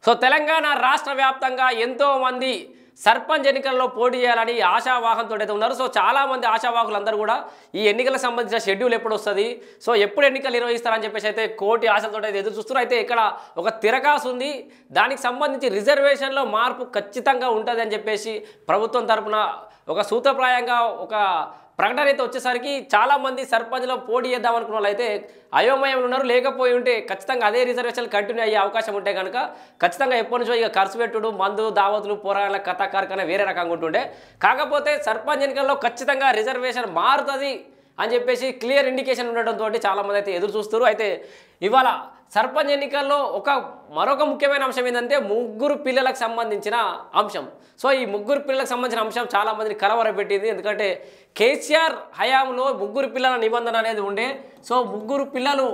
So Telangana రాష్ట్ర వ్యాప్తంగా ఎంతో మంది సర్పంచ్ ఎన్నికల్లో పోటీ చేయాలని ఆశావాహంతో అయితే ఉన్నారు. సో చాలామంది ఆశావాహులందరూ కూడా ఈ ఎన్నికలకు సంబంధించిన షెడ్యూల్ ఎప్పుడు వస్తుంది, సో ఎప్పుడు ఎన్నికలు నిర్వహిస్తారని చెప్పేసి అయితే కోటి ఆశలతో అయితే ఎదురు చూస్తున్నారు. అయితే ఇక్కడ ఒక తిరకాసు ఉంది, దానికి సంబంధించి రిజర్వేషన్లో మార్పు ఖచ్చితంగా ఉంటుంది అని చెప్పేసి ప్రభుత్వం తరఫున ఒక సూత్రప్రాయంగా ఒక ప్రకటన అయితే వచ్చేసరికి చాలామంది సర్పంచ్లో పోటీ చేద్దాం అనుకున్న వాళ్ళు అయితే అయోమయంలో ఉన్నారు. లేకపోయి ఉంటే ఖచ్చితంగా అదే రిజర్వేషన్లు కంటిన్యూ అయ్యే అవకాశం ఉంటే కనుక ఖచ్చితంగా ఎప్పటి నుంచో ఇక ఖర్చు పెట్టుడు, మందు దావతులు, పోరాటాల కథా కార్ఖాన వేరే రకంగా ఉంటుండే. కాకపోతే సర్పంచ్ ఎన్నికల్లో ఖచ్చితంగా రిజర్వేషన్ మారుతుంది అని చెప్పేసి క్లియర్ ఇండికేషన్ ఉండడంతో చాలామంది అయితే ఎదురు చూస్తారు. అయితే ఇవాళ సర్పంచ్ ఎన్నికల్లో మరొక ముఖ్యమైన అంశం ఏంటంటే ముగ్గురు పిల్లలకు సంబంధించిన అంశం. సో ఈ ముగ్గురు పిల్లలకు సంబంధించిన అంశం చాలామందిని కలవరపెట్టింది. ఎందుకంటే కేసీఆర్ హయాంలో ముగ్గురు పిల్లల నిబంధన అనేది ఉండే. సో ముగ్గురు పిల్లలు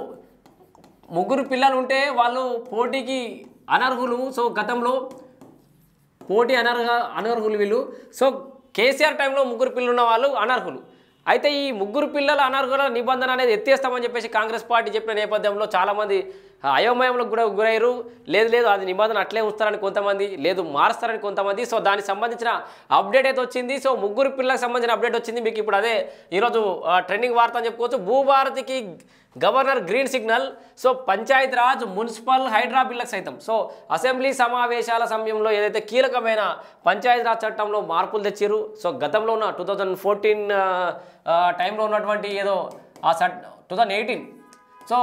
ఉంటే వాళ్ళు పోటీకి అనర్హులు. సో గతంలో పోటీ అనర్హులు వీళ్ళు. సో కేసీఆర్ టైంలో ముగ్గురు పిల్లలు ఉన్న వాళ్ళు అనర్హులు. అయితే ఈ ముగ్గురు పిల్లల అనర్హుల నిబంధన అనేది ఎత్తేస్తామని చెప్పేసి కాంగ్రెస్ పార్టీ చెప్పిన నేపథ్యంలో చాలామంది అయోమయంలో కూడా గురయ్యారు. లేదు అది నిబంధన అట్లే ఉంచుతారని కొంతమంది, లేదు మారుస్తారని కొంతమంది. సో దానికి సంబంధించిన అప్డేట్ అయితే వచ్చింది. సో ముగ్గురు పిల్లలకు సంబంధించిన అప్డేట్ వచ్చింది. మీకు ఇప్పుడు అదే ఈరోజు ట్రెండింగ్ వార్త అని చెప్పుకోవచ్చు. భూభారతికి governor green signal. So Panchayati Raj, municipal, HYDRAA బిల్లకు సైతం సో అసెంబ్లీ సమావేశాల సమయంలో ఏదైతే కీలకమైన పంచాయతీరాజ్ చట్టంలో మార్పులు తెచ్చారు. సో గతంలో ఉన్న 2014 టైంలో ఉన్నటువంటి ఏదో ఆ 2018 సో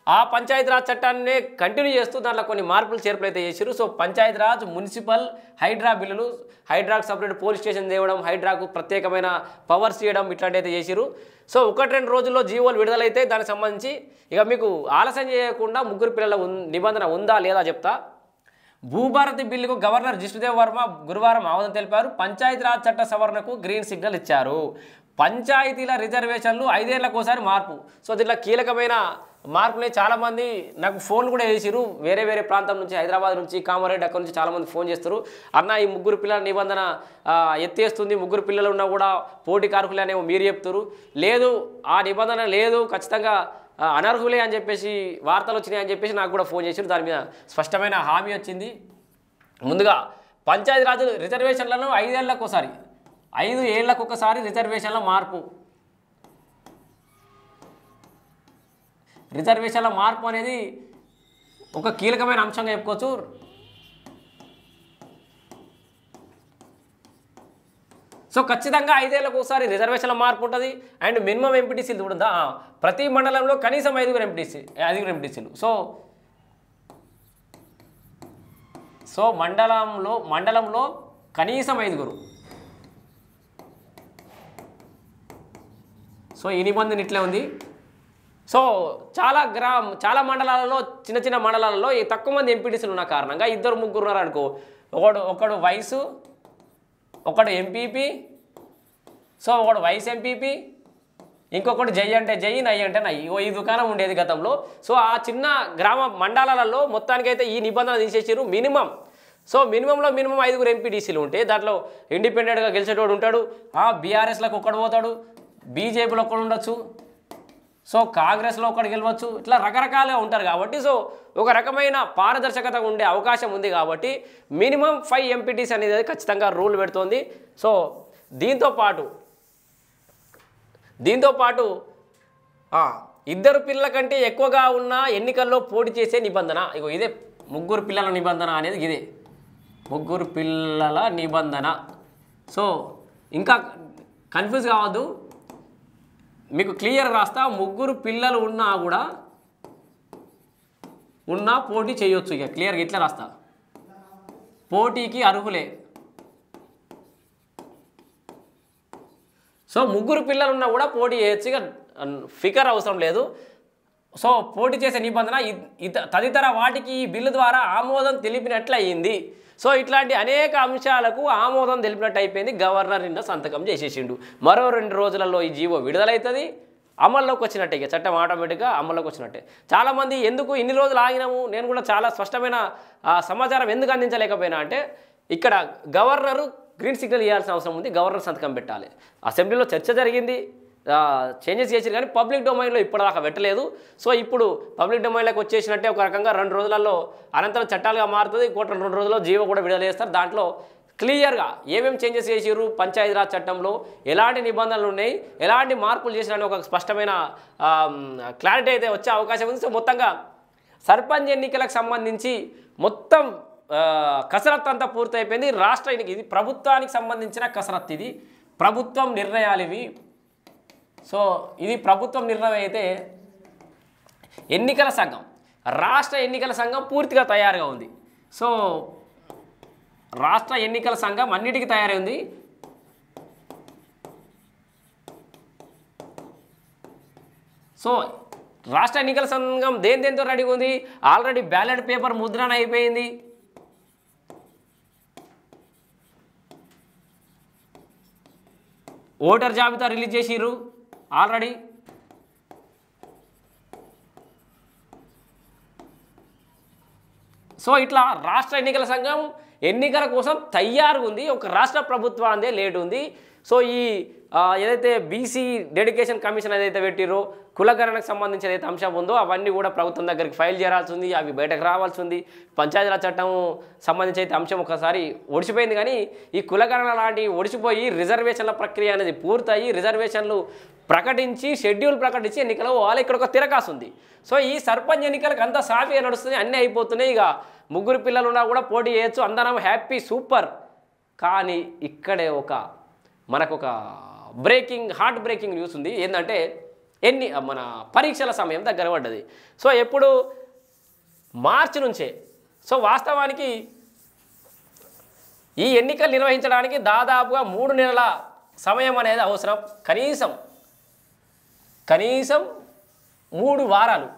ఆ పంచాయతీరాజ్ చట్టాన్ని కంటిన్యూ చేస్తూ దాంట్లో కొన్ని మార్పులు చేర్పులు అయితే చేశారు. సో పంచాయతీరాజ్, మున్సిపల్, హైడ్రా బిల్లులు, హైడ్రాకు సపరేట్ పోలీస్ స్టేషన్ తేవడం, హైడ్రాకు ప్రత్యేకమైన పవర్స్ ఇవ్వడం ఇట్లాంటి అయితే చేశారు. సో 1-2 రోజుల్లో జీవోలు విడుదలైతే దానికి సంబంధించి ఇక మీకు ఆలస్యం చేయకుండా ముగ్గురు పిల్లల నిబంధన ఉందా లేదా చెప్తా. భూభారతి బిల్లుకు గవర్నర్ జిష్ణుదేవ్ వర్మ గురువారం ఆమోదం తెలిపారు. పంచాయతీరాజ్ చట్ట సవరణకు గ్రీన్ సిగ్నల్ ఇచ్చారు. పంచాయతీల రిజర్వేషన్లు 5 ఏళ్లకోసారి మార్పు. సో దీంట్లో కీలకమైన మార్పుని చాలామంది నాకు ఫోన్ కూడా చేసిరు. వేరే ప్రాంతం నుంచి, హైదరాబాద్ నుంచి, కామారెడ్డి అక్కడ నుంచి చాలామంది ఫోన్ చేస్తారు. అన్న ఈ ముగ్గురు పిల్లల నిబంధన ఎత్తేస్తుంది, ముగ్గురు పిల్లలు ఉన్నా కూడా పోటీ కార్కులే అనేమో మీరు చెప్తారు. లేదు ఆ నిబంధన లేదు, ఖచ్చితంగా అనర్హులే అని చెప్పేసి వార్తలు వచ్చినాయి అని చెప్పేసి నాకు కూడా ఫోన్ చేశారు. దాని మీద స్పష్టమైన హామీ వచ్చింది. ముందుగా పంచాయతీరాజ్ రిజర్వేషన్లను 5 ఏళ్లకొకసారి రిజర్వేషన్ల మార్పు. రిజర్వేషన్ల మార్పు అనేది ఒక కీలకమైన అంశంగా చెప్పుకోవచ్చు. సో ఖచ్చితంగా 5 ఏళ్లకు ఒకసారి రిజర్వేషన్ల మార్పు ఉంటుంది. అండ్ మినిమం ఎంపీటీసీలు కూడా ప్రతి మండలంలో కనీసం 5 ఎంపీటీసీలు. సో మండలంలో కనీసం 5. సో ఈ నిబంధన ఇట్లే ఉంది. సో చాలా మండలాలలో, చిన్న మండలాలలో తక్కువ మంది ఎంపీటీసీలు ఉన్న కారణంగా 2-3 ఉన్నారు అనుకో, ఒకడు వయసు, ఒకడు ఎంపీపీ, సో ఒకడు వైస్ ఎంపీపీ, ఇంకొకటి జై అంటే జై, నై అంటే నై. ఈ దుకాణం ఉండేది గతంలో. సో ఆ చిన్న గ్రామ మండలాలలో మొత్తానికైతే ఈ నిబంధన తీసేసారు. మినిమంలో 5 ఎంపీటీసీలు ఉంటే దాంట్లో ఇండిపెండెంట్గా గెలిచేటోడు ఉంటాడు, బీఆర్ఎస్లకు ఒకడు పోతాడు, బీజేపీలో ఒకడు ఉండొచ్చు, సో కాంగ్రెస్లో ఒకటి గెలవచ్చు, ఇట్లా రకరకాలుగా ఉంటారు. కాబట్టి సో ఒక రకమైన పారదర్శకత ఉండే అవకాశం ఉంది. కాబట్టి మినిమం 5 ఎంపీటీసీ అనేది ఖచ్చితంగా రూల్ పెడుతోంది. సో దీంతో పాటు 2 పిల్లల కంటే ఎక్కువగా ఉన్న ఎన్నికల్లో పోటీ చేసే నిబంధన. ఇదే ముగ్గురు పిల్లల నిబంధన అనేది, ఇదే ముగ్గురు పిల్లల నిబంధన. సో ఇంకా కన్ఫ్యూజ్ కావద్దు, మీకు క్లియర్ రాస్తా. ముగ్గురు పిల్లలు ఉన్నా పోటీ చేయొచ్చు. ఇక క్లియర్గా ఇట్లా రాస్తా, పోటీకి అర్హులే. సో ముగ్గురు పిల్లలు ఉన్నా కూడా పోటీ చేయొచ్చు, ఇక ఫికర్ అవసరం లేదు. సో పోటీ చేసే నిబంధన తదితర వాటికి ఈ బిల్లు ద్వారా ఆమోదం తెలిపినట్లు అయ్యింది. సో ఇట్లాంటి అనేక అంశాలకు ఆమోదం తెలిపినట్టు అయిపోయింది. గవర్నర్ నిన్న సంతకం చేసేసిండు. మరో 2 రోజులలో ఈ జీవో విడుదలవుతుంది, అమల్లోకి వచ్చినట్టే. ఇక చట్టం ఆటోమేటిక్గా అమల్లోకి వచ్చినట్టే. చాలామంది ఎందుకు ఇన్ని రోజులు ఆగినాము, నేను కూడా చాలా స్పష్టమైన సమాచారం ఎందుకు అందించలేకపోయినా అంటే, ఇక్కడ గవర్నరు గ్రీన్ సిగ్నల్ ఇవ్వాల్సిన అవసరం ఉంది. గవర్నర్ సంతకం పెట్టాలి. అసెంబ్లీలో చర్చ జరిగింది, చేంజెస్ చేసారు కానీ పబ్లిక్ డొమైన్లో ఇప్పటిదాకా పెట్టలేదు. సో ఇప్పుడు పబ్లిక్ డొమైన్లోకి వచ్చేసినట్టే ఒక రకంగా 2 రోజులలో అనంతరం చట్టాలుగా మారుతుంది. 2 రోజుల్లో జీవో కూడా విడుదల చేస్తారు. దాంట్లో క్లియర్గా ఏమేమి చేంజెస్ చేసిర్రు, పంచాయతీరాజ్ చట్టంలో ఎలాంటి నిబంధనలు ఉన్నాయి, ఎలాంటి మార్పులు చేసినా ఒక స్పష్టమైన క్లారిటీ అయితే వచ్చే అవకాశం ఉంది. సో మొత్తంగా సర్పంచ్ ఎన్నికలకు సంబంధించి మొత్తం కసరత్తు అంతా పూర్తయిపోయింది. రాష్ట్ర ఇది ప్రభుత్వానికి సంబంధించిన కసరత్తు, ఇది ప్రభుత్వం నిర్ణయాలు ఇవి. సో ఇది ప్రభుత్వం నిర్ణయం అయితే ఎన్నికల సంఘం, రాష్ట్ర ఎన్నికల సంఘం పూర్తిగా తయారుగా ఉంది. సో రాష్ట్ర ఎన్నికల సంఘం అన్నిటికీ తయారై ఉంది. సో రాష్ట్ర ఎన్నికల సంఘం దేంతో రెడీగా ఉంది. ఆల్రెడీ బ్యాలెట్ పేపర్ ముద్రణ అయిపోయింది. ఓటర్ జాబితా రిలీజ్ చేసిర్రు ఆల్రెడీ. సో ఇట్లా రాష్ట్ర ఎన్నికల సంఘం ఎన్నికల కోసం తయారుగా ఉంది. ఒక రాష్ట్ర ప్రభుత్వాందే లేట్ ఉంది. సో ఈ ఏదైతే బీసీ డెడికేషన్ కమిషన్ ఏదైతే పెట్టిరో, కులగణనకు సంబంధించిన ఏదైతే అంశం ఉందో అవన్నీ కూడా ప్రభుత్వం దగ్గరికి ఫైల్ చేయాల్సి ఉంది, అవి బయటకు రావాల్సి ఉంది. పంచాయతీరాజ్ చట్టం సంబంధించి అయితే అంశం ఒకసారి ఒడిచిపోయింది. కానీ ఈ కులగణన లాంటివి ఒడిచిపోయి రిజర్వేషన్ల ప్రక్రియ అనేది పూర్తయి రిజర్వేషన్లు ప్రకటించి షెడ్యూల్ ప్రకటించి ఎన్నికలు వాళ్ళు ఇక్కడ ఒక తిరకాసు ఉంది. సో ఈ సర్పంచ్ ఎన్నికలకు అంతా సాఫీగా నడుస్తుంది, అన్నీ అయిపోతున్నాయి. ఇక 3 పిల్లలు ఉన్నా కూడా పోటీ చేయొచ్చు, అందరం హ్యాపీ సూపర్. కానీ ఇక్కడే మనకొక హార్ట్ బ్రేకింగ్ న్యూస్ ఉంది. ఏంటంటే మన పరీక్షల సమయం దగ్గర పడ్డది. సో ఎప్పుడు మార్చి నుంచే. సో వాస్తవానికి ఈ ఎన్నికలు నిర్వహించడానికి దాదాపుగా 3 నెలల సమయం అనేది అవసరం. కనీసం 3 వారాలు,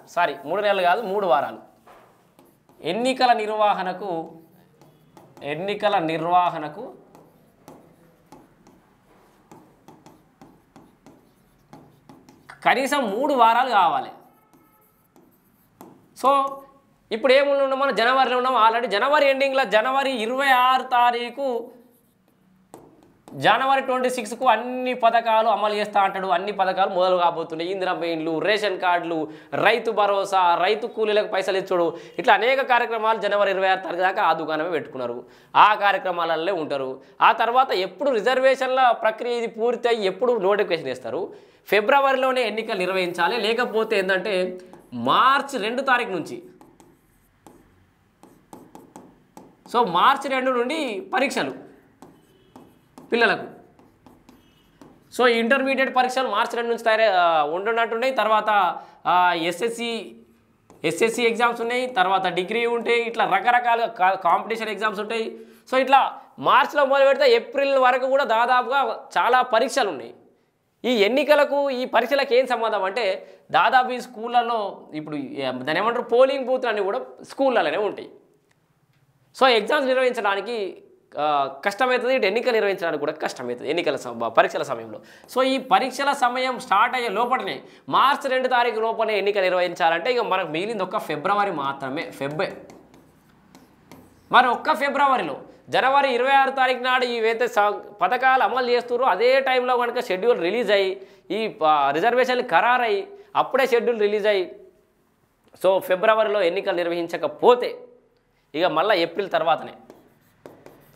3 నెలలు కాదు 3 వారాలు ఎన్నికల నిర్వహణకు కనీసం 3 వారాలు కావాలి. సో ఇప్పుడు ఏమున్నాం, మనం జనవరిలో ఉన్నాం. ఆల్రెడీ జనవరి ఎండింగ్లో జనవరి 26 తారీఖు జనవరి 26కు అన్ని పథకాలు అమలు చేస్తూ అంటాడు. అన్ని పథకాలు మొదలు కాబోతున్నాయి. ఇందిరమ్మ ఇండ్లు, రేషన్ కార్డులు, రైతు భరోసా, రైతు కూలీలకు పైసలు ఇచ్చుడు, ఇట్లా అనేక కార్యక్రమాలు జనవరి 26 తారీఖు దాకా ఆ దుకాణమే పెట్టుకున్నారు. ఆ కార్యక్రమాలలో ఉంటారు. ఆ తర్వాత ఎప్పుడు రిజర్వేషన్ల ప్రక్రియ ఇది పూర్తయి ఎప్పుడు నోటిఫికేషన్ ఇస్తారు. ఫిబ్రవరిలోనే ఎన్నికలు నిర్వహించాలి. లేకపోతే ఏంటంటే మార్చి 2 తారీఖు నుంచి, సో మార్చి 2 నుండి పరీక్షలు పిల్లలకు. సో ఇంటర్మీడియట్ పరీక్షలు మార్చి 2 నుంచి ఉంటున్నట్టున్నాయి. తర్వాత ఎస్ఎస్సి ఎగ్జామ్స్ ఉన్నాయి, తర్వాత డిగ్రీ ఉంటాయి, ఇట్లా రకరకాల కాంపిటీషన్ ఎగ్జామ్స్ ఉంటాయి. సో ఇట్లా మార్చిలో మొదలు పెడితే ఏప్రిల్ వరకు కూడా దాదాపుగా చాలా పరీక్షలు ఉన్నాయి. ఈ ఎన్నికలకు ఈ పరీక్షలకు ఏం సంబంధం అంటే దాదాపు ఈ స్కూళ్ళల్లో ఇప్పుడు దాని ఏమంటారు పోలింగ్ బూత్లు అన్నీ కూడా స్కూళ్ళలోనే ఉంటాయి. సో ఎగ్జామ్స్ నిర్వహించడానికి కష్టమవుతుంది, ఇటు ఎన్నికలు నిర్వహించడానికి కూడా కష్టమవుతుంది పరీక్షల సమయంలో. సో ఈ పరీక్షల సమయం స్టార్ట్ అయ్యే లోపలనే మార్చి 2 తారీఖు లోపలనే ఎన్నికలు నిర్వహించాలంటే ఇక మనకు మిగిలింది ఒక్క ఫిబ్రవరి మాత్రమే. మరి ఒక్క ఫిబ్రవరిలో జనవరి 26 తారీఖు నాడు ఇవైతే పథకాలు అమలు చేస్తున్నారో అదే టైంలో కనుక షెడ్యూల్ రిలీజ్ అయ్యి ఈ రిజర్వేషన్లు ఖరారయ్యి అప్పుడే షెడ్యూల్ రిలీజ్ అయ్యి సో ఫిబ్రవరిలో ఎన్నికలు నిర్వహించకపోతే ఇక మళ్ళీ ఏప్రిల్ తర్వాతనే,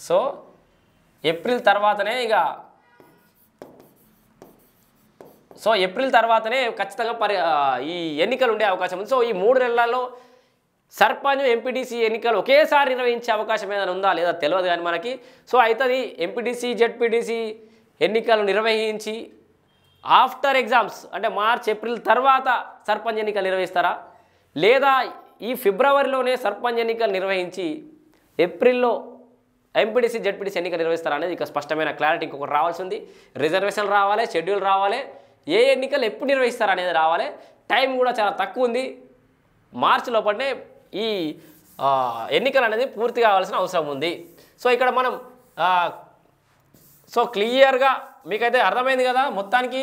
సో ఏప్రిల్ తర్వాతనే ఖచ్చితంగా ఈ ఎన్నికలు ఉండే అవకాశం ఉంది. సో ఈ 3 నెలల్లో సర్పంచ్ ఎంపీటీసీ ఎన్నికలు ఒకేసారి నిర్వహించే అవకాశం ఏదైనా ఉందా లేదా తెలియదు కానీ మనకి. సో అవుతుంది ఎంపీటీసీ జెడ్పీటీసీ ఎన్నికలు నిర్వహించి ఆఫ్టర్ ఎగ్జామ్స్ అంటే మార్చ్ ఏప్రిల్ తర్వాత సర్పంచ్ ఎన్నికలు నిర్వహిస్తారా, లేదా ఈ ఫిబ్రవరిలోనే సర్పంచ్ ఎన్నికలు నిర్వహించి ఏప్రిల్లో ఎంపీటీసీ జెడ్పీటీసీ ఎన్నికలు నిర్వహిస్తారా అనేది ఇక స్పష్టమైన క్లారిటీ ఇంకొకటి రావాల్సి ఉంది. రిజర్వేషన్ రావాలి, షెడ్యూల్ రావాలి, ఏ ఎన్నికలు ఎప్పుడు నిర్వహిస్తారా అనేది రావాలి. టైం కూడా చాలా తక్కువ ఉంది. మార్చి లోపలనే ఈ ఎన్నికలు అనేది పూర్తి కావాల్సిన అవసరం ఉంది. సో ఇక్కడ మనం సో క్లియర్గా మీకైతే అర్థమైంది కదా. మొత్తానికి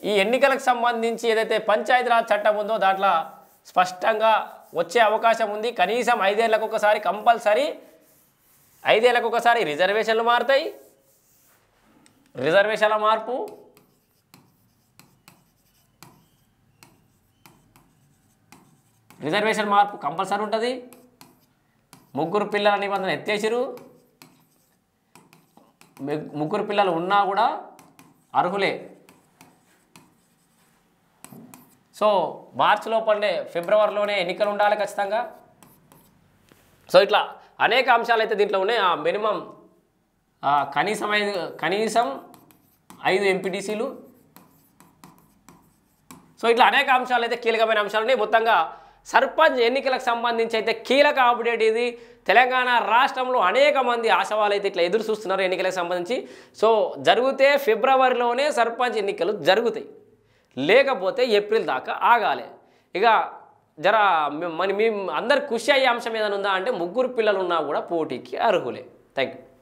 ఈ ఎన్నికలకు సంబంధించి ఏదైతే పంచాయతీరాజ్ చట్టం ఉందో దాంట్లో స్పష్టంగా వచ్చే అవకాశం ఉంది. కనీసం 5 ఏళ్ళకు ఒకసారి కంపల్సరీ 5 ఏళ్ళకు ఒకసారి రిజర్వేషన్లు మారుతాయి. రిజర్వేషన్ల మార్పు రిజర్వేషన్ మార్పు కంపల్సరీ ఉంటుంది. ముగ్గురు పిల్లల నిబంధన ఎత్తేసిరు. ముగ్గురు పిల్లలు ఉన్నా కూడా అర్హులే. సో మార్చి లోపలనే ఫిబ్రవరిలోనే ఎన్నికలు ఉండాలి ఖచ్చితంగా. సో ఇట్లా అనేక అంశాలు అయితే దీంట్లో ఉన్నాయి. మినిమం కనీసం 5 ఎంపీటీసీలు. సో ఇట్లా అనేక అంశాలు అయితే కీలకమైన అంశాలు ఉన్నాయి. మొత్తంగా సర్పంచ్ ఎన్నికలకు సంబంధించి అయితే కీలక అప్డేట్ ఇది. తెలంగాణ రాష్ట్రంలో అనేక మంది ఆశవాళ్ళు అయితే ఇట్లా ఎదురు చూస్తున్నారు ఎన్నికలకు సంబంధించి. సో జరిగితే ఫిబ్రవరిలోనే సర్పంచ్ ఎన్నికలు జరుగుతాయి, లేకపోతే ఏప్రిల్ దాకా ఆగాలి. ఇక జర మేము అందరు ఖుషి అయ్యే అంశం ఏదైనా ఉందా అంటే ముగ్గురు పిల్లలు ఉన్నా కూడా పోటీకి అర్హులే. Thank you.